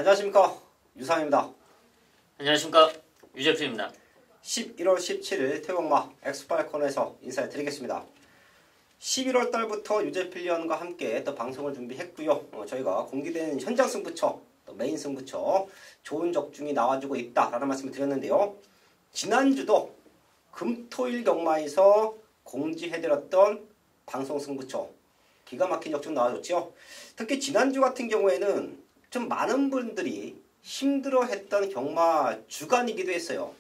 안녕하십니까, 유상입니다. 안녕하십니까, 유재표입니다. 11월 17일 태국마 엑스팔콘에서 인사를 드리겠습니다. 11월 달부터 유재필리언과 함께 또 방송을 준비했고요. 저희가 공개된 현장 승부처, 또 메인 승부처 좋은 적중이 나와주고 있다라는 말씀을 드렸는데요. 지난주도 금토일 경마에서 공지해드렸던 방송 승부처 기가 막힌 적중 나와줬죠. 특히 지난주 같은 경우에는 좀 많은 분들이 힘들어했던 경마 주간이기도 했어요.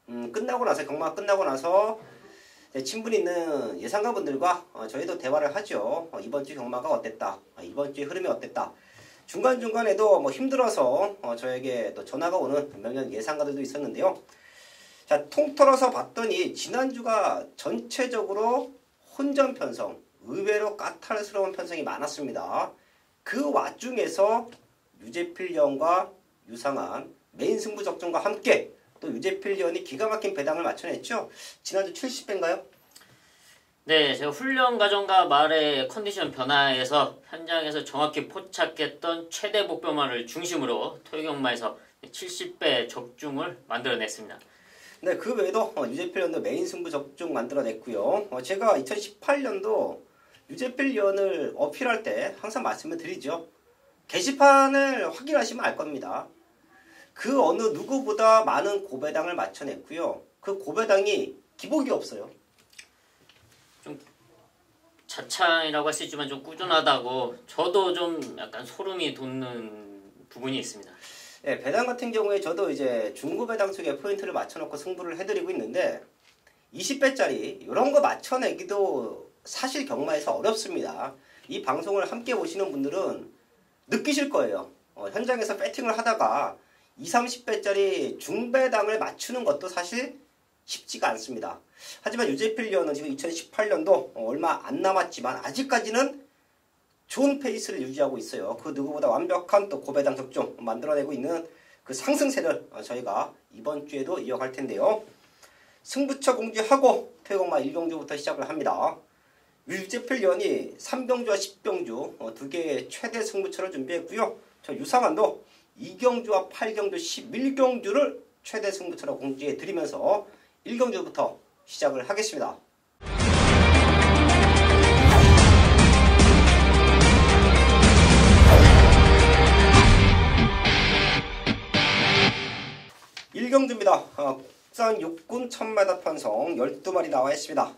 끝나고 나서 경마가 끝나고 나서 친분이 있는 예상가분들과 저희도 대화를 하죠. 이번 주 경마가 어땠다, 이번 주의 흐름이 어땠다. 중간중간에도 뭐 힘들어서 저에게 또 전화가 오는 몇몇 예상가들도 있었는데요. 자, 통틀어서 봤더니 지난주가 전체적으로 혼전 편성, 의외로 까탈스러운 편성이 많았습니다. 그 와중에서 유재필리언과 유상한 메인 승부 적중과 함께 또 유재필리언이 기가 막힌 배당을 맞춰냈죠. 지난주 70배인가요? 네, 제가 훈련 과정과 말의 컨디션 변화에서 현장에서 정확히 포착했던 최대 목표만을 중심으로 토요경마에서 70배 적중을 만들어냈습니다. 네, 그 외에도 유재필리언도 메인 승부 적중 만들어냈고요. 제가 2018년도 유재필리언을 어필할 때 항상 말씀을 드리죠. 게시판을 확인하시면 알 겁니다. 그 어느 누구보다 많은 고배당을 맞춰냈고요. 그 고배당이 기복이 없어요. 좀 자창이라고 할 수 있지만 좀 꾸준하다고 저도 좀 약간 소름이 돋는 부분이 있습니다. 네, 배당 같은 경우에 저도 이제 중고배당 쪽에 포인트를 맞춰놓고 승부를 해드리고 있는데 20배짜리 이런 거 맞춰내기도 사실 경마에서 어렵습니다. 이 방송을 함께 보시는 분들은 느끼실 거예요. 현장에서 배팅을 하다가 20, 30배짜리 중배당을 맞추는 것도 사실 쉽지가 않습니다. 하지만 유재필리언은 지금 2018년도 얼마 안 남았지만 아직까지는 좋은 페이스를 유지하고 있어요. 그 누구보다 완벽한 또 고배당 적중 만들어내고 있는 그 상승세를 저희가 이번 주에도 이어갈 텐데요. 승부처 공지하고 태국마 1경주부터 시작을 합니다. 유재필리언이 3경주와 10경주 두 개의 최대 승부처를 준비했고요. 저 유상한도 2경주와 8경주, 11경주를 최대 승부처로 공지해 드리면서 1경주부터 시작을 하겠습니다. 일경주입니다. 국산 육군 1000m 편성 12마리 나와 있습니다.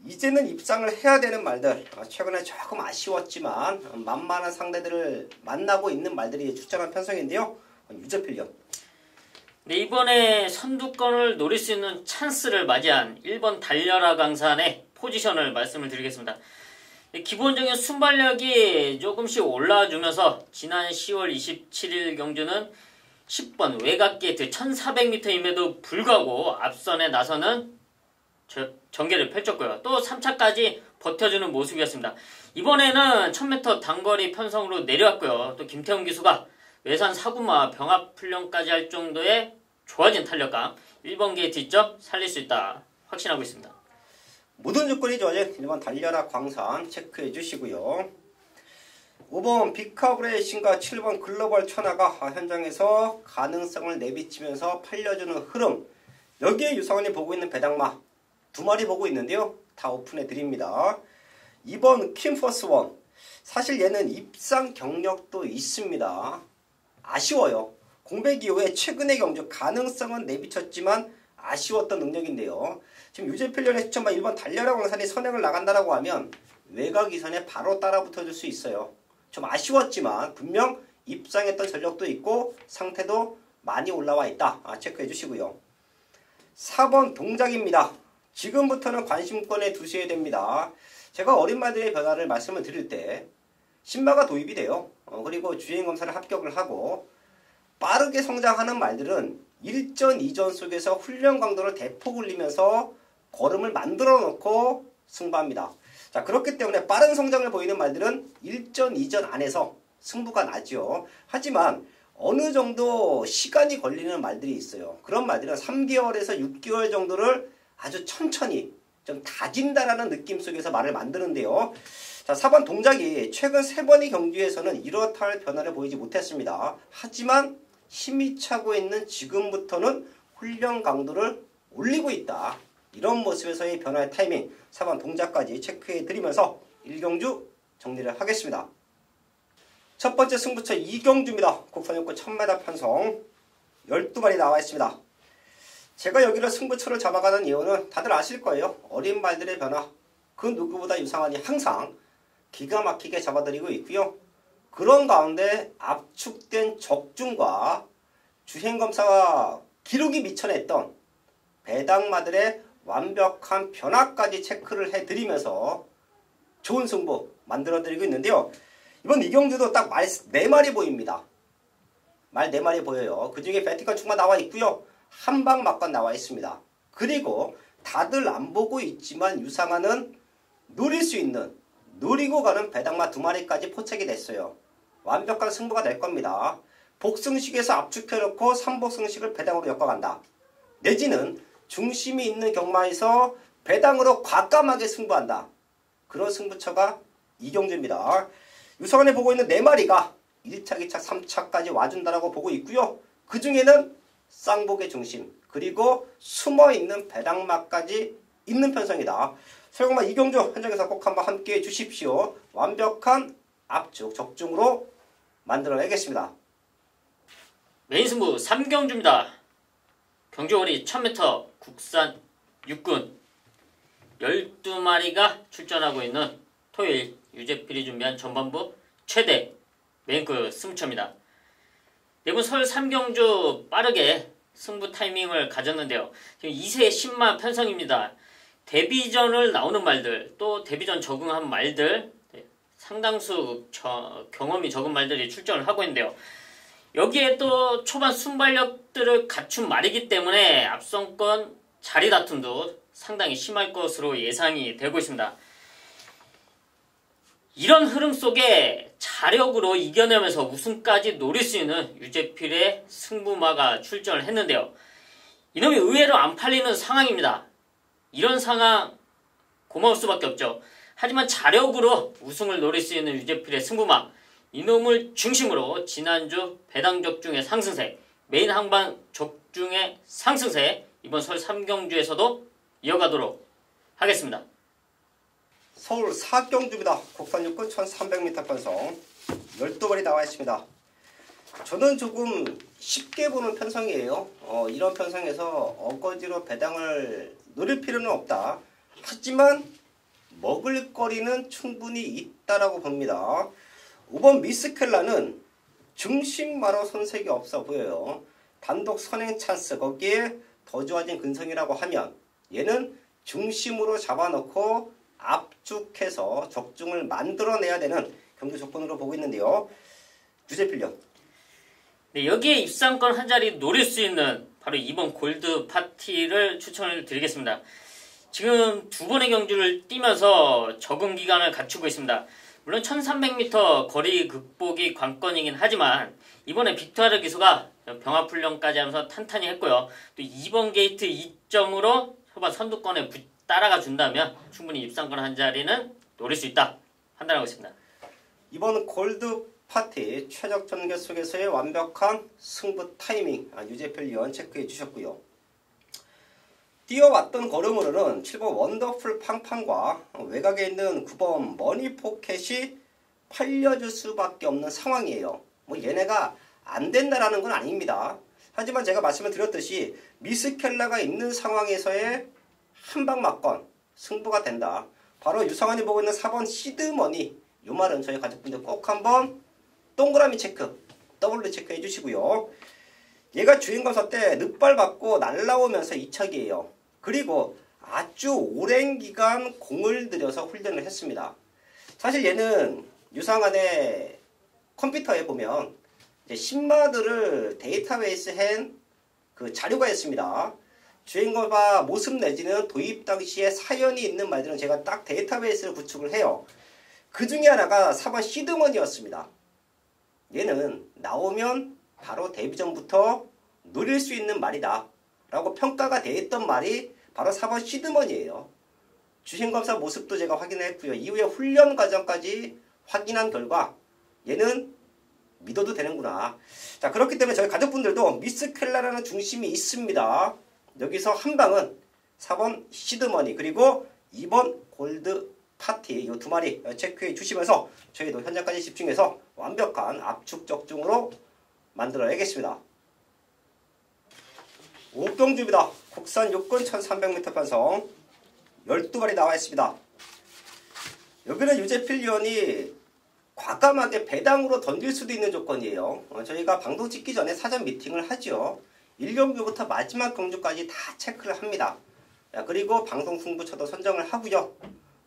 이제는 입상을 해야 되는 말들, 최근에 조금 아쉬웠지만 만만한 상대들을 만나고 있는 말들이 출전한 편성인데요. 유재필리언. 네, 이번에 선두권을 노릴 수 있는 찬스를 맞이한 1번 달려라 강산의 포지션을 말씀을 드리겠습니다. 기본적인 순발력이 조금씩 올라와주면서 지난 10월 27일 경주는 10번 외곽게이트 1400m임에도 불구하고 앞선에 나서는 전개를 펼쳤고요. 또 3차까지 버텨주는 모습이었습니다. 이번에는 1000m 단거리 편성으로 내려왔고요. 또 김태훈 기수가 외산 사구마 병합 훈련까지 할 정도의 좋아진 탄력감 1번 게이트 있죠? 살릴 수 있다 확신하고 있습니다. 모든 조건이 좋아진 1번 달려라 광산 체크해 주시고요. 5번 비카브레이싱과 7번 글로벌 천하가 현장에서 가능성을 내비치면서 팔려주는 흐름. 여기에 유상원이 보고 있는 배당마 두 마리 보고 있는데요. 다 오픈해 드립니다. 2번 킴퍼스원. 사실 얘는 입상 경력도 있습니다. 아쉬워요. 공백 이후에 최근의 경주 가능성은 내비쳤지만 아쉬웠던 능력인데요. 지금 유재필리언의 추천마 1번 달려라 광산이 선행을 나간다라고 하면 외곽 이선에 바로 따라 붙어줄 수 있어요. 좀 아쉬웠지만 분명 입상했던 전력도 있고 상태도 많이 올라와 있다. 체크해 주시고요. 4번 동작입니다. 지금부터는 관심권에 두셔야 됩니다. 제가 어린 말들의 변화를 말씀을 드릴 때 신마가 도입이 돼요. 그리고 주행검사를 합격을 하고 빠르게 성장하는 말들은 1전, 2전 속에서 훈련 강도를 대폭 올리면서 걸음을 만들어 놓고 승부합니다. 자, 그렇기 때문에 빠른 성장을 보이는 말들은 1전, 2전 안에서 승부가 나죠. 하지만 어느 정도 시간이 걸리는 말들이 있어요. 그런 말들은 3개월에서 6개월 정도를 아주 천천히 좀 다진다라는 느낌 속에서 말을 만드는데요. 자, 4번 동작이 최근 3번의 경주에서는 이렇다 할 변화를 보이지 못했습니다. 하지만 힘이 차고 있는 지금부터는 훈련 강도를 올리고 있다. 이런 모습에서의 변화의 타이밍 4번 동작까지 체크해 드리면서 1경주 정리를 하겠습니다. 첫 번째 승부처 이경주입니다. 국산육군 1000m 편성 12마리 나와 있습니다. 제가 여기를 승부처를 잡아가는 이유는 다들 아실 거예요. 어린 말들의 변화 그 누구보다 유상한이 항상 기가 막히게 잡아드리고 있고요. 그런 가운데 압축된 적중과 주행검사와 기록이 미쳐냈던 배당마들의 완벽한 변화까지 체크를 해드리면서 좋은 승부 만들어드리고 있는데요. 이번 이경주도 딱 말 4마리 보입니다. 말 4마리 보여요. 그 중에 베티컬 축마 나와 있고요. 한방 막건 나와 있습니다. 그리고 다들 안 보고 있지만 유상한은 노릴 수 있는 노리고 가는 배당마 2마리까지 포착이 됐어요. 완벽한 승부가 될 겁니다. 복승식에서 압축해놓고 3복승식을 배당으로 엮어간다. 내지는 중심이 있는 경마에서 배당으로 과감하게 승부한다. 그런 승부처가 이경주입니다. 유상한이 보고 있는 4마리가 1차, 2차, 3차까지 와준다라고 보고 있고요. 그 중에는 쌍복의 중심 그리고 숨어있는 배당마까지 있는 편성이다. 설공마 이경주 현장에서 꼭 한번 함께해 주십시오. 완벽한 압축 적중으로 만들어내겠습니다. 메인 승부 3경주입니다. 경주거리 1000m 국산 육군 12마리가 출전하고 있는 토요일 유재필이 준비한 전반부 최대 메인급 승부처입니다. 내분 설 3경주 빠르게 승부 타이밍을 가졌는데요. 지금 2세 10만 편성입니다. 데뷔전을 나오는 말들 또 데뷔전 적응한 말들 상당수 경험이 적은 말들이 출전을 하고 있는데요. 여기에 또 초반 순발력들을 갖춘 말이기 때문에 앞선권 자리 다툼도 상당히 심할 것으로 예상이 되고 있습니다. 이런 흐름 속에 자력으로 이겨내면서 우승까지 노릴 수 있는 유재필의 승부마가 출전을 했는데요. 이놈이 의외로 안 팔리는 상황입니다. 이런 상황 고마울 수밖에 없죠. 하지만 자력으로 우승을 노릴 수 있는 유재필의 승부마 이놈을 중심으로 지난주 배당 적중의 상승세 메인 항반 적중의 상승세 이번 설 3경주에서도 이어가도록 하겠습니다. 서울 4경주입니다. 국산육군 1300m 편성 12마리 나와 있습니다. 저는 조금 쉽게 보는 편성이에요. 이런 편성에서 어거지로 배당을 노릴 필요는 없다. 하지만 먹을 거리는 충분히 있다라고 봅니다. 5번 미스켈라는 중심마로 손색이 없어 보여요. 단독 선행 찬스 거기에 더 좋아진 근성이라고 하면 얘는 중심으로 잡아놓고 압축해서 적중을 만들어내야 되는 경주 조건으로 보고 있는데요. 유재필요. 네, 여기에 입상권 한 자리 노릴 수 있는 바로 이번 골드 파티를 추천을 드리겠습니다. 지금 2번의 경주를 뛰면서 적응 기간을 갖추고 있습니다. 물론 1300m 거리 극복이 관건이긴 하지만 이번에 빅토르 기수가 병합훈련까지 하면서 탄탄히 했고요. 또 2번 게이트 2점으로 초반 선두권에 따라가 준다면 충분히 입상권 한 자리는 노릴 수 있다 판단하고 있습니다. 이번 골드 파티 최적 전개 속에서의 완벽한 승부 타이밍 유재필 위원 체크해 주셨고요. 뛰어왔던 걸음으로는 7번 원더풀 팡팡과 외곽에 있는 9번 머니포켓이 팔려줄 수밖에 없는 상황이에요. 뭐 얘네가 안 된다라는 건 아닙니다. 하지만 제가 말씀을 드렸듯이 미스켈라가 있는 상황에서의 한방 맞건 승부가 된다. 바로 유성환이 보고 있는 4번 시드머니 이 말은 저희 가족분들 꼭 한번 동그라미 체크 더블로 체크해 주시고요. 얘가 주행검사 때 늑발 받고 날라오면서 2척이에요. 그리고 아주 오랜 기간 공을 들여서 훈련을 했습니다. 사실 얘는 유상한의 컴퓨터에 보면 이제 신마들을 데이터베이스한 그 자료가 있습니다. 주행검사 모습 내지는 도입 당시에 사연이 있는 말들은 제가 딱 데이터베이스를 구축을 해요. 그 중에 하나가 4번 시드머니였습니다. 얘는 나오면 바로 데뷔전부터 노릴 수 있는 말이다 라고 평가가 되어 있던 말이 바로 4번 시드머니예요. 주행검사 모습도 제가 확인했고요. 이후에 훈련 과정까지 확인한 결과 얘는 믿어도 되는구나. 자, 그렇기 때문에 저희 가족분들도 미스켈라라는 중심이 있습니다. 여기서 한 방은 4번 시드머니 그리고 2번 골드 파티 이 두 마리 체크해 주시면서 저희도 현장까지 집중해서 완벽한 압축 적중으로 만들어야겠습니다. 옥경주입니다. 국산 요건 1300m 편성 12발이 나와 있습니다. 여기는 유재필위원이 과감하게 배당으로 던질 수도 있는 조건이에요. 저희가 방송 찍기 전에 사전 미팅을 하죠. 1경주부터 마지막 경주까지 다 체크를 합니다. 그리고 방송 승부처도 선정을 하고요.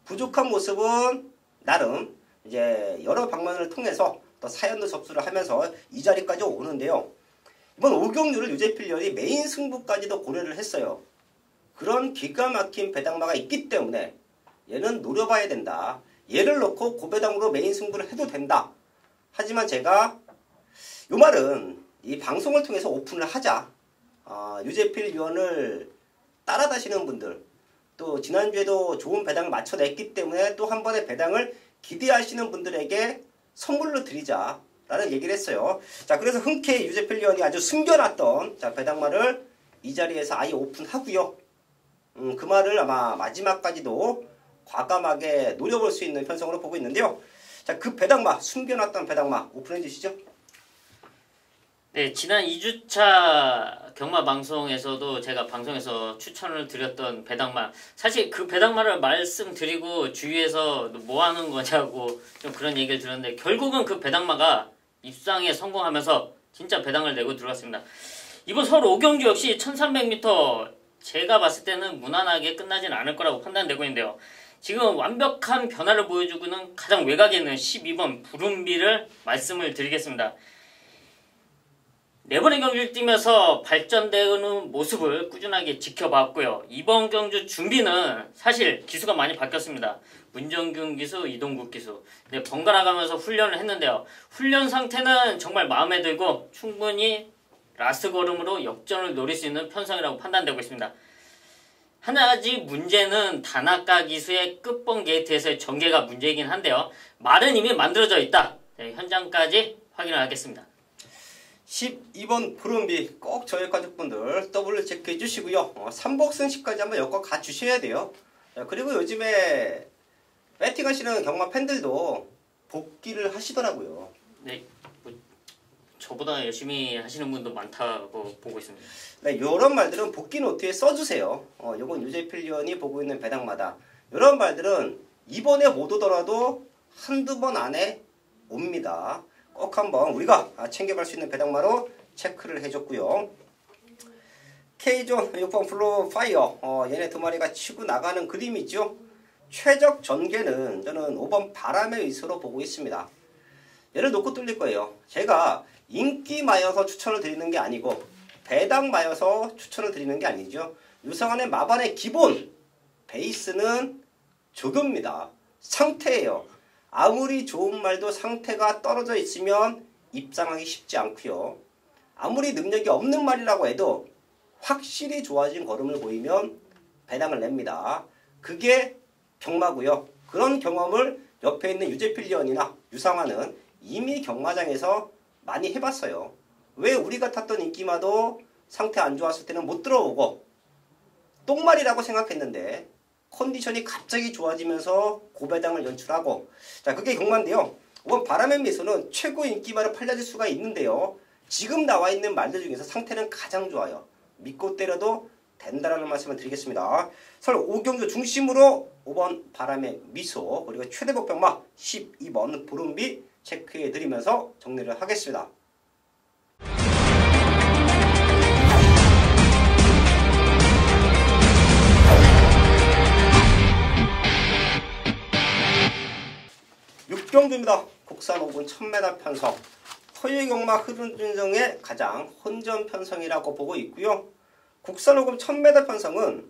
부족한 모습은 나름 이제 여러 방면을 통해서 또 사연도 접수를 하면서 이 자리까지 오는데요. 이번 5경주를 유재필위원이 메인 승부까지도 고려를 했어요. 그런 기가 막힌 배당마가 있기 때문에 얘는 노려봐야 된다. 얘를 넣고 고배당으로 메인 승부를 해도 된다. 하지만 제가 요 말은 이 방송을 통해서 오픈을 하자. 유재필위원을 따라다시는 분들 또 지난주에도 좋은 배당을 맞춰냈기 때문에 또 한 번의 배당을 기대하시는 분들에게 선물로 드리자 라는 얘기를 했어요. 자, 그래서 흔쾌히 유재필위원이 아주 숨겨놨던 자, 배당말을 이 자리에서 아예 오픈하고요. 그 말을 아마 마지막까지도 과감하게 노려볼 수 있는 편성으로 보고 있는데요. 자, 그 배당마, 숨겨놨던 배당마 오픈해 주시죠. 네, 지난 2주차 경마 방송에서도 제가 방송에서 추천을 드렸던 배당마, 사실 그 배당마를 말씀드리고 주위에서 뭐 하는 거냐고 좀 그런 얘기를 들었는데 결국은 그 배당마가 입상에 성공하면서 진짜 배당을 내고 들어왔습니다. 이번 서울 5경주 역시 1300m 제가 봤을 때는 무난하게 끝나진 않을 거라고 판단되고 있는데요. 지금 완벽한 변화를 보여주고는 가장 외곽에 있는 12번 부름비를 말씀을 드리겠습니다. 4번의 경주를 뛰면서 발전되는 모습을 꾸준하게 지켜봤고요. 이번 경주 준비는 사실 기수가 많이 바뀌었습니다. 문정균 기수, 이동국 기수. 네, 번갈아 가면서 훈련을 했는데요. 훈련 상태는 정말 마음에 들고 충분히 라스트 걸음으로 역전을 노릴 수 있는 편성이라고 판단되고 있습니다. 한 가지 문제는 다나카 기수의 끝번 게이트에서의 전개가 문제이긴 한데요. 말은 이미 만들어져 있다. 네, 현장까지 확인을 하겠습니다. 12번 부름비 꼭 저희 가족분들 더블 체크해 주시고요. 3복승식까지 한번 엮어 가 주셔야 돼요. 그리고 요즘에 배팅 하시는 경마 팬들도 복귀를 하시더라고요. 네, 저보다 열심히 하시는 분도 많다고 보고 있습니다. 네, 이런 말들은 복귀 노트에 써주세요. 요건 유재필위원이 보고 있는 배당마다 이런 말들은 이번에 못 오더라도 한두 번 안에 옵니다. 꼭 한번 우리가 챙겨갈 수 있는 배당마로 체크를 해줬고요. K존 6번 플로 파이어 얘네 두 마리가 치고 나가는 그림이죠. 최적 전개는 저는 5번 바람의 위수로 보고 있습니다. 얘를 놓고 뚫릴 거예요. 제가 인기마여서 추천을 드리는 게 아니고 배당마여서 추천을 드리는 게 아니죠. 유성환의 마반의 기본 베이스는 조교입니다. 상태예요. 아무리 좋은 말도 상태가 떨어져 있으면 입상하기 쉽지 않고요. 아무리 능력이 없는 말이라고 해도 확실히 좋아진 걸음을 보이면 배당을 냅니다. 그게 경마고요. 그런 경험을 옆에 있는 유재필위원이나 유상환은 이미 경마장에서 많이 해봤어요. 왜 우리가 탔던 인기마도 상태 안 좋았을 때는 못 들어오고 똥말이라고 생각했는데 컨디션이 갑자기 좋아지면서 고배당을 연출하고 자 그게 경마인데요. 이번 바람의 미소는 최고 인기말을 팔려질 수가 있는데요. 지금 나와 있는 말들 중에서 상태는 가장 좋아요. 믿고 때려도 된다라는 말씀을 드리겠습니다. 서울 5경주 중심으로 5번 바람의 미소 그리고 최대 복병마 12번 부름비 체크해 드리면서 정리를 하겠습니다. 경주입니다. 국산 5분 1000m 편성 서유경마 흐름준정의 가장 혼전 편성이라고 보고 있고요. 국산 5분 1000m 편성은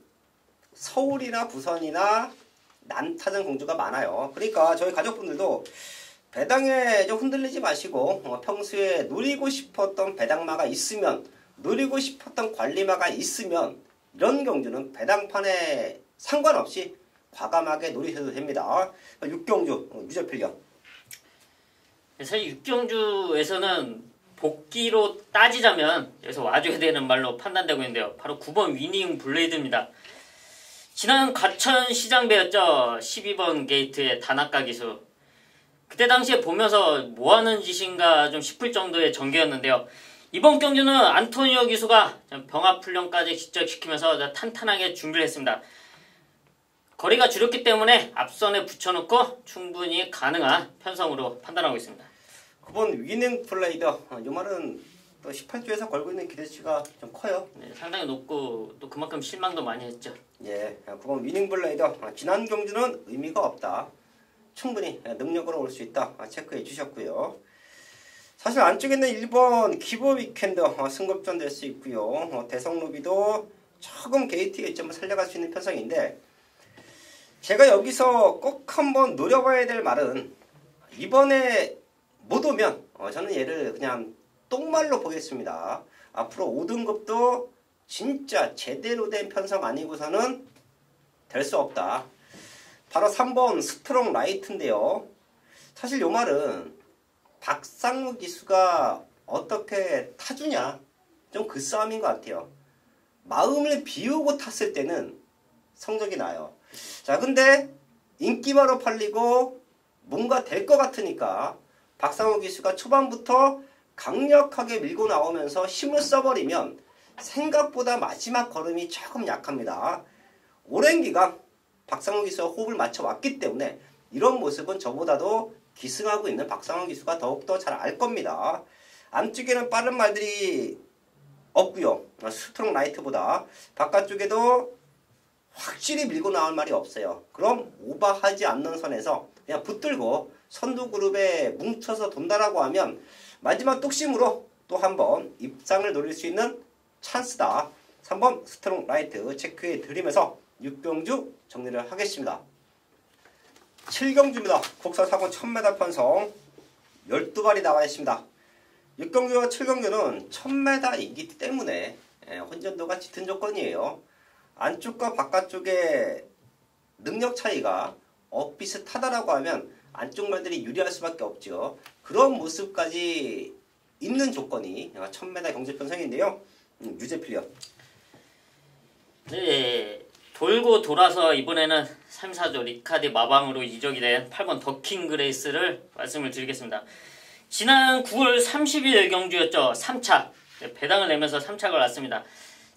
서울이나 부산이나 난타전 공주가 많아요. 그러니까 저희 가족분들도 배당에 좀 흔들리지 마시고 평소에 누리고 싶었던 배당마가 있으면 누리고 싶었던 관리마가 있으면 이런 경주는 배당판에 상관없이 과감하게 노리셔도 됩니다. 6경주 유저필력. 사실 육경주에서는 복귀로 따지자면 여기서 와줘야 되는 말로 판단되고 있는데요. 바로 9번 위닝 블레이드입니다. 지난 과천 시장배였죠. 12번 게이트의 다나카 기수. 그때 당시에 보면서 뭐하는 짓인가 좀 싶을 정도의 전개였는데요. 이번 경주는 안토니오 기수가 병합훈련까지 직접 시키면서 탄탄하게 준비를 했습니다. 거리가 줄였기 때문에 앞선에 붙여놓고 충분히 가능한 편성으로 판단하고 있습니다. 9번 위닝 블레이더. 이 말은 또 18주에서 걸고 있는 기대치가 좀 커요. 네, 상당히 높고 또 그만큼 실망도 많이 했죠. 예, 9번 위닝 블레이더. 지난 경주는 의미가 없다. 충분히 능력으로 올 수 있다. 체크해 주셨고요. 사실 안쪽에 있는 1번 기보 위켄드 승급전 될 수 있고요. 대성로비도 조금 게이트의 이점을 살려갈 수 있는 편성인데, 제가 여기서 꼭 한번 노려봐야 될 말은, 이번에 못 오면 저는 얘를 그냥 똥말로 보겠습니다. 앞으로 5등급도 진짜 제대로 된 편성 아니고서는 될 수 없다. 바로 3번 스트롱 라이트인데요. 사실 요 말은 박상우 기수가 어떻게 타주냐, 좀 그 싸움인 것 같아요. 마음을 비우고 탔을 때는 성적이 나요. 자, 근데 인기바로 팔리고 뭔가 될 것 같으니까 박상우 기수가 초반부터 강력하게 밀고 나오면서 힘을 써버리면 생각보다 마지막 걸음이 조금 약합니다. 오랜 기간 박상우 기수와 호흡을 맞춰왔기 때문에 이런 모습은 저보다도 기승하고 있는 박상우 기수가 더욱더 잘 알 겁니다. 안쪽에는 빠른 말들이 없고요. 스트롱 라이트보다 바깥쪽에도 확실히 밀고 나올 말이 없어요. 그럼 오버하지 않는 선에서 그냥 붙들고 선두 그룹에 뭉쳐서 돈다라고 하면 마지막 뚝심으로 또 한번 입상을 노릴 수 있는 찬스다. 3번 스트롱 라이트 체크해 드리면서 6경주 정리를 하겠습니다. 7경주입니다. 국산 사고 1000m 편성 12발이 나와 있습니다. 6경주와 7경주는 1000m이기 때문에 혼전도가 짙은 조건이에요. 안쪽과 바깥쪽의 능력 차이가 비슷하다라고 하면 안쪽 말들이 유리할 수밖에 없죠. 그런 모습까지 있는 조건이 1000m 경주 편성인데요. 유제필력. 네, 돌고 돌아서 이번에는 3사조 리카디 마방으로 이적이 된 8번 더킹 그레이스를 말씀을 드리겠습니다. 지난 9월 30일 경주였죠. 3차. 배당을 내면서 3차가 났습니다.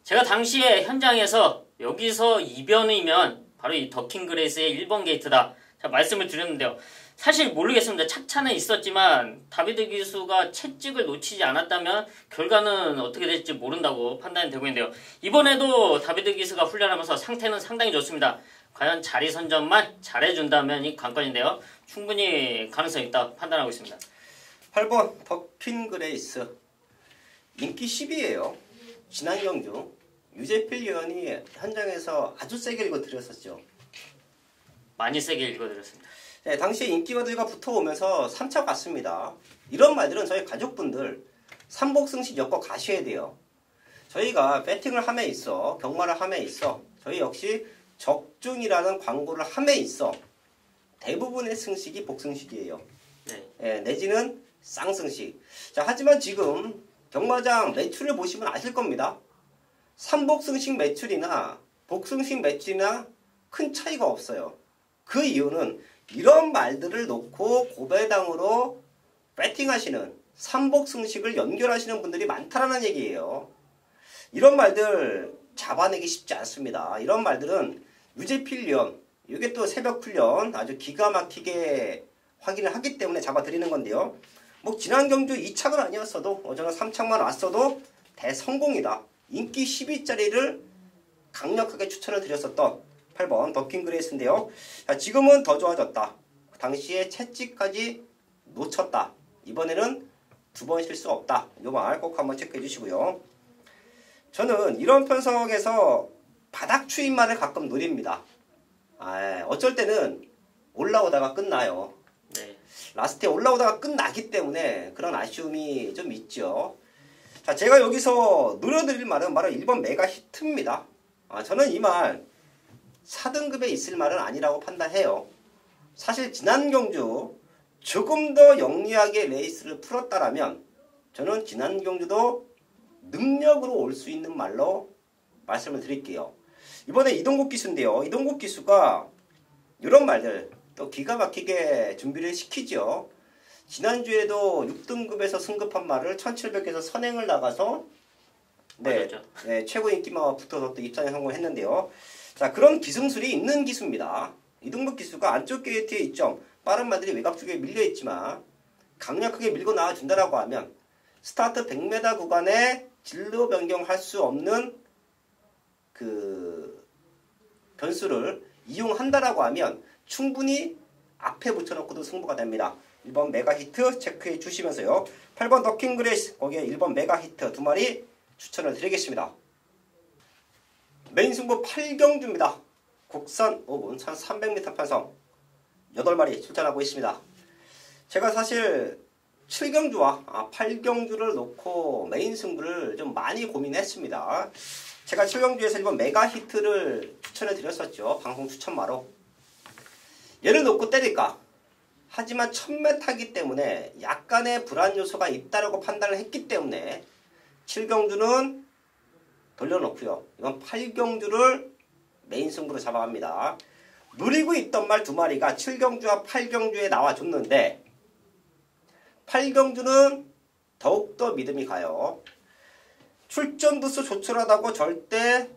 제가 당시에 현장에서 여기서 이변이면 바로 이 더킹 그레이스의 1번 게이트다. 자, 말씀을 드렸는데요. 사실 모르겠습니다. 착차는 있었지만 다비드 기수가 채찍을 놓치지 않았다면 결과는 어떻게 될지 모른다고 판단이 되고 있는데요. 이번에도 다비드 기수가 훈련하면서 상태는 상당히 좋습니다. 과연 자리 선점만 잘해준다면 이 관건인데요. 충분히 가능성이 있다고 판단하고 있습니다. 8번 더킹 그레이스. 인기 10위예요. 지난 경주 유재필 위원이 현장에서 아주 세게 읽어드렸었죠. 많이 세게 읽어드렸습니다. 네, 당시에 인기가들과 붙어오면서 3차 갔습니다. 이런 말들은 저희 가족분들 삼복승식 엮어 가셔야 돼요. 저희가 배팅을 함에 있어, 경마를 함에 있어, 저희 역시 적중이라는 광고를 함에 있어 대부분의 승식이 복승식이에요. 네, 내지는 쌍승식. 자, 하지만 지금 경마장 매출을 보시면 아실 겁니다. 삼복승식 매출이나 복승식 매출이나 큰 차이가 없어요. 그 이유는 이런 말들을 놓고 고배당으로 배팅하시는 삼복승식을 연결하시는 분들이 많다라는 얘기예요. 이런 말들 잡아내기 쉽지 않습니다. 이런 말들은 유재필련, 이게 또 새벽 훈련 아주 기가 막히게 확인을 하기 때문에 잡아드리는 건데요. 뭐 지난 경주 2착은 아니었어도 저는 3착만 왔어도 대성공이다. 인기 10위짜리를 강력하게 추천을 드렸었던 8번 더킹 그레이스인데요. 자, 지금은 더 좋아졌다. 당시에 채찍까지 놓쳤다. 이번에는 2번 실수 없다. 이 말 꼭 한번 체크해 주시고요. 저는 이런 편성에서 바닥 추임말을 가끔 노립니다. 어쩔 때는 올라오다가 끝나요. 네. 라스트에 올라오다가 끝나기 때문에 그런 아쉬움이 좀 있죠. 자, 제가 여기서 노려드릴 말은 바로 1번 메가 히트입니다. 저는 이 말 4등급에 있을 말은 아니라고 판단해요. 사실 지난 경주 조금 더 영리하게 레이스를 풀었다라면 저는 지난 경주도 능력으로 올 수 있는 말로 말씀을 드릴게요. 이번에 이동국 기수인데요. 이동국 기수가 이런 말들 또 기가 막히게 준비를 시키죠. 지난주에도 6등급에서 승급한 말을 1700에서 선행을 나가서 네, 최고 인기마와 붙어서 또 입상에 성공했는데요. 자, 그런 기승술이 있는 기수입니다. 이동국 기수가 안쪽 게이트에 있죠. 빠른 말들이 외곽 쪽에 밀려있지만 강력하게 밀고 나와준다라고 하면 스타트 100m 구간에 진로 변경할 수 없는 그 변수를 이용한다라고 하면 충분히 앞에 붙여놓고도 승부가 됩니다. 1번 메가히트 체크해 주시면서요. 8번 더킹그레이스 거기에 1번 메가히트 두 마리 추천을 드리겠습니다. 메인 승부 8경주입니다. 국산 5분 1300m 편성 8마리 출전하고 있습니다. 제가 사실 7경주와 8경주를 놓고 메인 승부를 좀 많이 고민했습니다. 제가 7경주에서 1번 메가히트를 추천해 드렸었죠. 방송 추천마로. 얘를 놓고 때릴까? 하지만 1000m이기 때문에 약간의 불안 요소가 있다고 판단을 했기 때문에 7경주는 돌려놓고요. 이번 8경주를 메인 승부로 잡아갑니다. 누리고 있던 말 두 마리가 7경주와 8경주에 나와줬는데 8경주는 더욱더 믿음이 가요. 출전 부수 조촐하다고 절대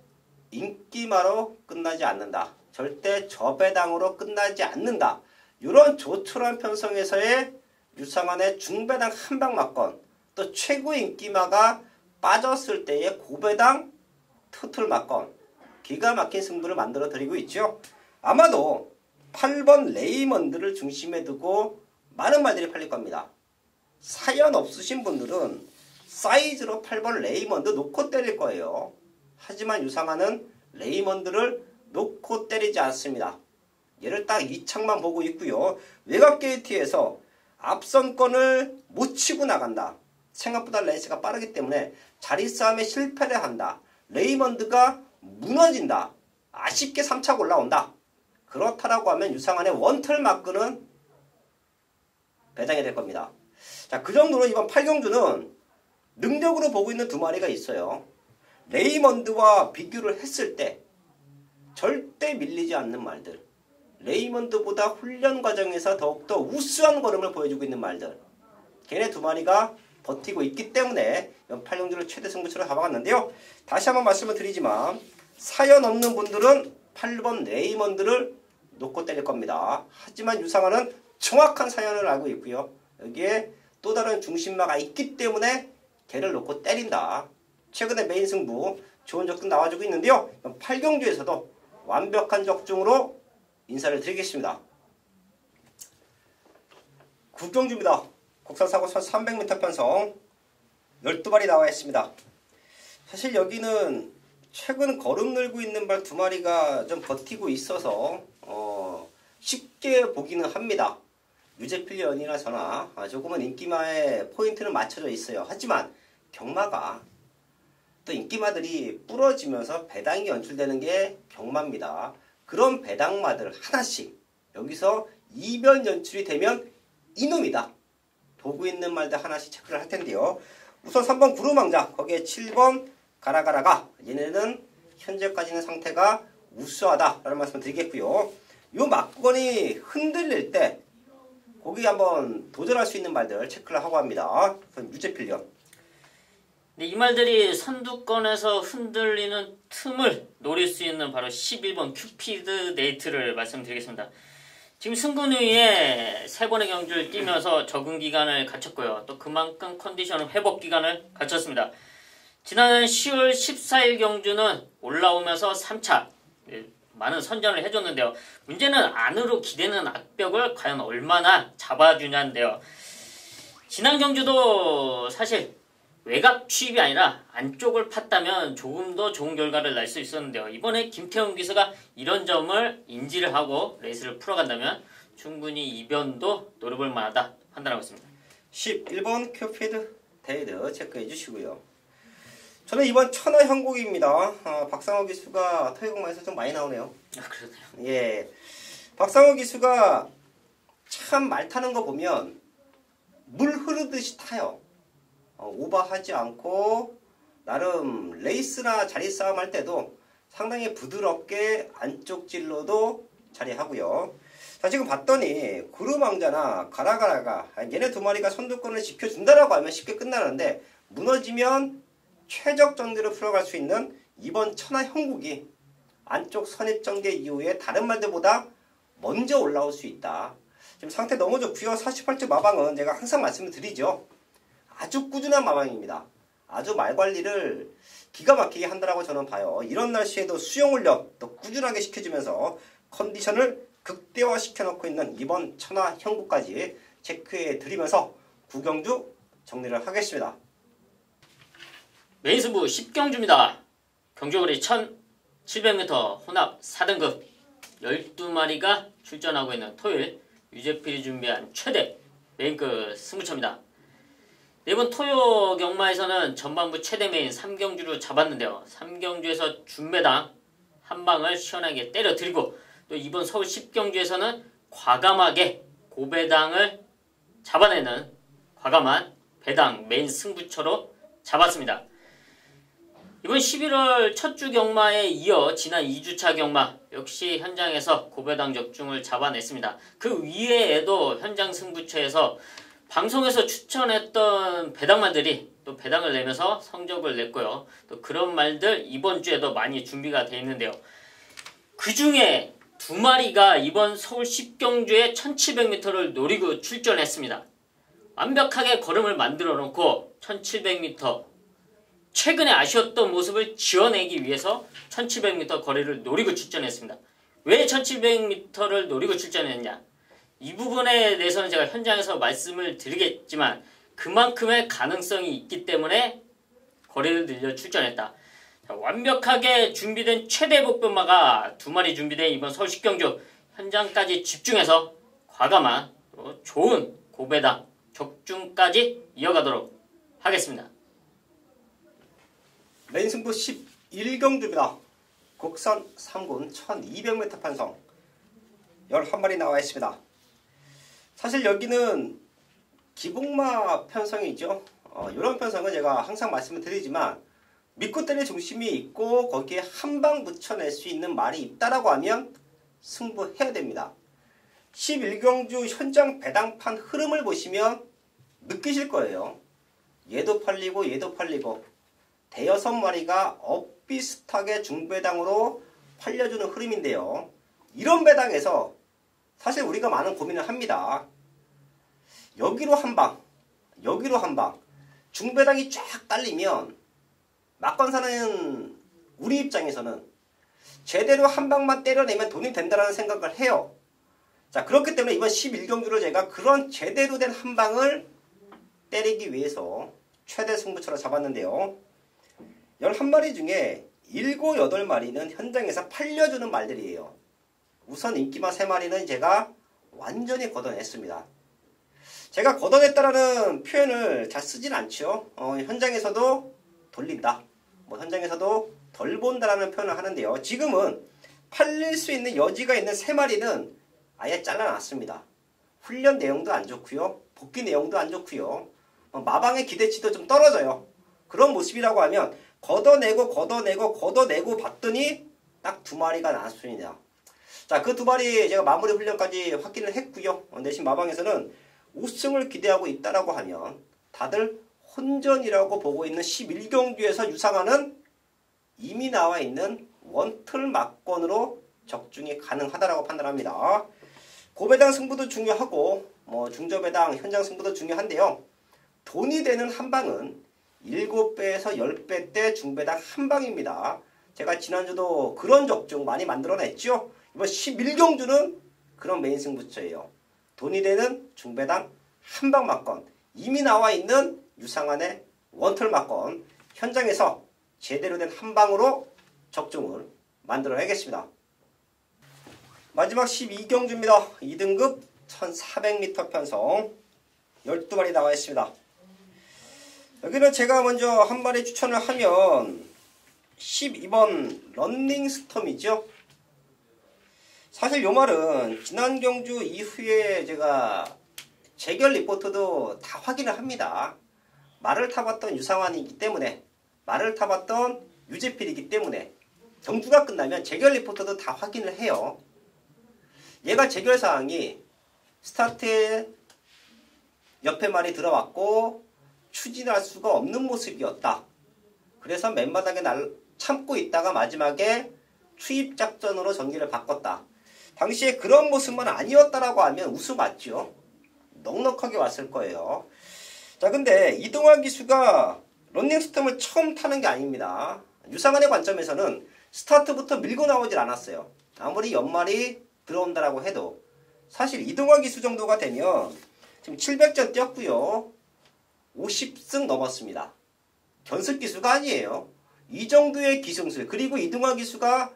인기마로 끝나지 않는다. 절대 저배당으로 끝나지 않는다. 이런 조촐한 편성에서의 유상환의 중배당 한방 맞건 또 최고 인기마가 빠졌을 때의 고배당 토틀 맞건 기가 막힌 승부를 만들어 드리고 있죠. 아마도 8번 레이먼드를 중심에 두고 많은 말들이 팔릴 겁니다. 사연 없으신 분들은 사이즈로 8번 레이먼드 놓고 때릴 거예요. 하지만 유상환은 레이먼드를 놓고 때리지 않습니다. 얘를 딱 2창만 보고 있고요. 외곽 게이트에서 앞선권을 못 치고 나간다. 생각보다 레이스가 빠르기 때문에 자리 싸움에 실패를 한다. 레이먼드가 무너진다. 아쉽게 3차 올라온다. 그렇다라고 하면 유상환의 원털 마크는 배당이 될 겁니다. 자, 그 정도로 이번 8경주는 능력으로 보고 있는 두 마리가 있어요. 레이먼드와 비교를 했을 때 절대 밀리지 않는 말들. 레이먼드보다 훈련 과정에서 더욱더 우수한 걸음을 보여주고 있는 말들. 걔네 두 마리가 버티고 있기 때문에 8경주를 최대 승부처로 잡아갔는데요. 다시 한번 말씀을 드리지만 사연 없는 분들은 8번 레이먼드를 놓고 때릴 겁니다. 하지만 유상환은 정확한 사연을 알고 있고요. 여기에 또 다른 중심마가 있기 때문에 걔를 놓고 때린다. 최근에 메인 승부 좋은 적도 나와주고 있는데요. 8경주에서도 완벽한 적중으로 인사를 드리겠습니다. 9경주입니다. 국산사고 1300m 편성 12발이 나와 있습니다. 사실 여기는 최근 걸음 늘고 있는 발 두 마리가 좀 버티고 있어서 쉽게 보기는 합니다. 유재필 연이나 저나 조금은 인기마에 포인트는 맞춰져 있어요. 하지만 경마가 또 인기마들이 부러지면서 배당이 연출되는 게 경마입니다. 그런 배당마들 하나씩 여기서 이변 연출이 되면 이놈이다. 보고 있는 말들 하나씩 체크를 할 텐데요. 우선 3번 구루망자 거기에 7번 가라가라가 얘네는 현재까지는 상태가 우수하다라는 말씀을 드리겠고요. 요 막건이 흔들릴 때 거기 한번 도전할 수 있는 말들 체크를 하고 합니다. 유재필련. 네, 이 말들이 선두권에서 흔들리는 틈을 노릴 수 있는 바로 11번 큐피드 네이트를 말씀드리겠습니다. 지금 승근 후에 3번의 경주를 뛰면서 적응 기간을 갖췄고요. 또 그만큼 컨디션 회복 기간을 갖췄습니다. 지난 10월 14일 경주는 올라오면서 3차 많은 선전을 해줬는데요. 문제는 안으로 기대는 악벽을 과연 얼마나 잡아주냐인데요. 지난 경주도 사실 외곽 취입이 아니라 안쪽을 팠다면 조금 더 좋은 결과를 날 수 있었는데요. 이번에 김태훈 기수가 이런 점을 인지를 하고 레이스를 풀어간다면 충분히 이변도 노려볼 만하다 판단하고 있습니다. 11번 큐피드 데이드 체크해 주시고요. 저는 이번 천하 형국입니다. 박상호 기수가 토익공마에서 좀 많이 나오네요. 아, 그러네요. 예, 박상호 기수가 참 말 타는 거 보면 물 흐르듯이 타요. 오버하지 않고 나름 레이스나 자리 싸움 할 때도 상당히 부드럽게 안쪽 진로도 자리하고요. 자, 지금 봤더니 구름왕자나 가라가라가 얘네 두 마리가 선두권을 지켜준다라고 하면 쉽게 끝나는데 무너지면 최적 전개로 풀어갈 수 있는 이번 천하 형국이 안쪽 선입 전개 이후에 다른 말들보다 먼저 올라올 수 있다. 지금 상태 너무 좋고요. 48주 마방은 제가 항상 말씀을 드리죠. 아주 꾸준한 마방입니다. 아주 말 관리를 기가 막히게 한다라고 저는 봐요. 이런 날씨에도 수영 훈련 또 꾸준하게 시켜주면서 컨디션을 극대화시켜 놓고 있는 이번 천하 형국까지 체크해 드리면서 구경주 정리를 하겠습니다. 메인승부 10경주입니다. 경주거리 1700m 혼합 4등급 12마리가 출전하고 있는 토요일 유재필이 준비한 최대 메인급 승부처입니다. 이번 토요 경마에서는 전반부 최대 메인 3경주로 잡았는데요. 3경주에서 준배당 한 방을 시원하게 때려드리고 또 이번 서울 10경주에서는 과감하게 고배당을 잡아내는 과감한 배당 메인 승부처로 잡았습니다. 이번 11월 첫 주 경마에 이어 지난 2주차 경마 역시 현장에서 고배당 적중을 잡아냈습니다. 그 위에도 현장 승부처에서 방송에서 추천했던 배당말들이 또 배당을 내면서 성적을 냈고요. 또 그런 말들 이번 주에도 많이 준비가 되어 있는데요. 그 중에 두 마리가 이번 서울 10경주에 1700m를 노리고 출전했습니다. 완벽하게 걸음을 만들어 놓고 1700m 최근에 아쉬웠던 모습을 지어내기 위해서 1700m 거리를 노리고 출전했습니다. 왜 1700m를 노리고 출전했냐? 이 부분에 대해서는 제가 현장에서 말씀을 드리겠지만 그만큼의 가능성이 있기 때문에 거리를 늘려 출전했다. 자, 완벽하게 준비된 최대 복변마가 두 마리 준비된 이번 서울 10경주 현장까지 집중해서 과감한 좋은 고배당 적중까지 이어가도록 하겠습니다. 메인 승부 11경주입니다. 국선 3군 1200m 편성 11마리 나와 있습니다. 사실 여기는 기복마 편성이죠. 이런 편성은 제가 항상 말씀을 드리지만 밑꽃들의 중심이 있고 거기에 한 방 붙여낼 수 있는 말이 있다라고 하면 승부해야 됩니다. 11경주 현장 배당판 흐름을 보시면 느끼실 거예요. 얘도 팔리고 얘도 팔리고 대여섯 마리가 엇비슷하게 중배당으로 팔려주는 흐름인데요. 이런 배당에서 사실 우리가 많은 고민을 합니다. 여기로 한 방, 여기로 한 방, 중배당이 쫙 딸리면 막건사는 우리 입장에서는 제대로 한 방만 때려내면 돈이 된다는 생각을 해요. 자, 그렇기 때문에 이번 11경주를 제가 그런 제대로 된 한 방을 때리기 위해서 최대 승부처로 잡았는데요. 11마리 중에 7, 8마리는 현장에서 팔려주는 말들이에요. 우선 인기마 3마리는 제가 완전히 걷어냈습니다. 제가 걷어냈다라는 표현을 잘 쓰진 않죠. 현장에서도 돌린다. 현장에서도 덜 본다라는 표현을 하는데요. 지금은 팔릴 수 있는 여지가 있는 3마리는 아예 잘라놨습니다. 훈련 내용도 안 좋고요. 복귀 내용도 안 좋고요. 마방의 기대치도 좀 떨어져요. 그런 모습이라고 하면 걷어내고 봤더니 딱 2마리가 나왔습니다. 자, 그 2마리 제가 마무리 훈련까지 확인을 했고요. 내신 마방에서는 우승을 기대하고 있다라고 하면 다들 혼전이라고 보고 있는 11경주에서 유상하는 이미 나와 있는 원틀 막권으로 적중이 가능하다라고 판단합니다. 고배당 승부도 중요하고 중저배당 현장 승부도 중요한데요. 돈이 되는 한 방은 7배에서 10배 대 중배당 한 방입니다. 제가 지난주도 그런 적중 많이 만들어냈죠. 이번 11경주는 그런 메인 승부처예요. 돈이 되는 중배당 한 방 막권, 이미 나와 있는 유상한의 원털 막권, 현장에서 제대로 된 한 방으로 적중을 만들어야겠습니다. 마지막 12경주입니다. 2등급 1400m 편성 12마리 나와 있습니다. 여기는 제가 먼저 한 마리 추천을 하면 12번 런닝스톰이죠. 사실 요 말은 지난 경주 이후에 제가 재결 리포트도 다 확인을 합니다. 말을 타봤던 유상환이기 때문에, 말을 타봤던 유재필이기 때문에 경주가 끝나면 재결 리포트도 다 확인을 해요. 얘가 재결 사항이 스타트에 옆에 말이 들어왔고 추진할 수가 없는 모습이었다. 그래서 맨바닥에 참고 있다가 마지막에 투입 작전으로 전기를 바꿨다. 당시에 그런 모습만 아니었다라고 하면 우수 맞죠. 넉넉하게 왔을 거예요. 자, 근데 이동환 기수가 런닝스톰을 처음 타는 게 아닙니다. 유상환의 관점에서는 스타트부터 밀고 나오질 않았어요. 아무리 연말이 들어온다라고 해도 사실 이동환 기수 정도가 되면 지금 700전 뛰었고요. 50승 넘었습니다. 견습 기수가 아니에요. 이 정도의 기승술, 그리고 이동환 기수가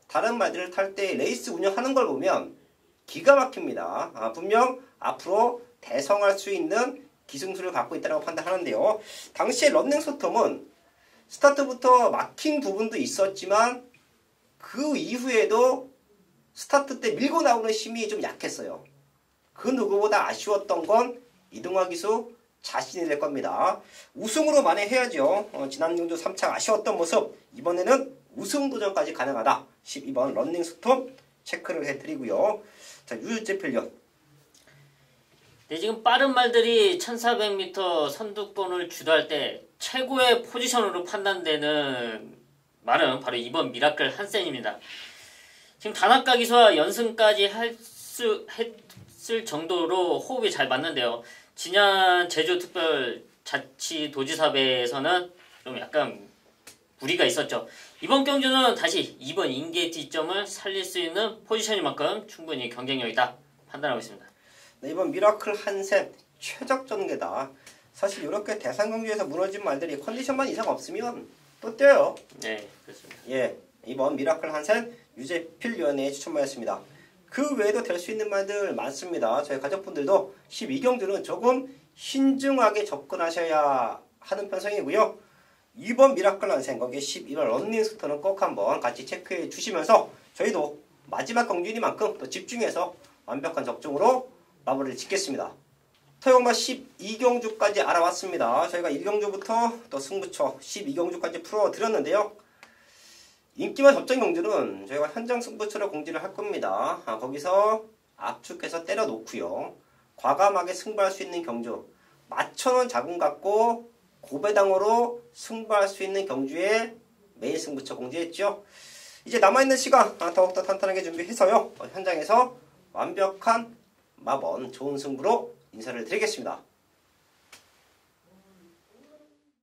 다른 말들을 탈 때 레이스 운영하는 걸 보면 기가 막힙니다. 분명 앞으로 대성할 수 있는 기승술을 갖고 있다고 판단하는데요. 당시에 런닝스톰은 스타트부터 막힌 부분도 있었지만 그 이후에도 스타트 때 밀고 나오는 힘이 좀 약했어요. 그 누구보다 아쉬웠던 건 이동환 기수 자신이 될 겁니다. 우승으로 만회해야죠. 지난 경주 3차 아쉬웠던 모습, 이번에는 우승 도전까지 가능하다. 12번 런닝스톰 체크를 해드리고요. 자, 유재필련. 네, 지금 빠른 말들이 1400m 선두권을 주도할 때 최고의 포지션으로 판단되는 말은 바로 2번 미라클 한센입니다. 지금 단학가 기수와 연승까지 했을 정도로 호흡이 잘 맞는데요. 지난 제주특별자치도지사배에서는 좀 약간 무리가 있었죠. 이번 경주는 다시 2번 인게이트점을 살릴 수 있는 포지션인 만큼 충분히 경쟁력이 있다 판단하고 있습니다. 네, 이번 미라클 한센 최적 전개다. 사실 이렇게 대상 경주에서 무너진 말들이 컨디션만 이상 없으면 또 뛰어요. 네, 그렇습니다. 예, 이번 미라클 한센 유재필 위원의 추천말이었습니다. 그 외에도 될 수 있는 말들 많습니다. 저희 가족분들도 12경주는 조금 신중하게 접근하셔야 하는 편성이고요. 2번 미라클 한센, 거기에 11번 런닝스톰은 꼭 한번 같이 체크해 주시면서 저희도 마지막 경주이니만큼 또 집중해서 완벽한 적중으로 마무리를 짓겠습니다. 토요마 12경주까지 알아왔습니다. 저희가 1경주부터 또 승부처 12경주까지 풀어드렸는데요. 인기만 접전 경주는 저희가 현장 승부처로 공지를 할 겁니다. 거기서 압축해서 때려 놓고요. 과감하게 승부할 수 있는 경주, 맞춰놓은 자금 갖고 고배당으로 승부할 수 있는 경주에 메인 승부처 공지했죠. 이제 남아있는 시간 더욱더 탄탄하게 준비해서요. 현장에서 완벽한 마번 좋은 승부로 인사를 드리겠습니다.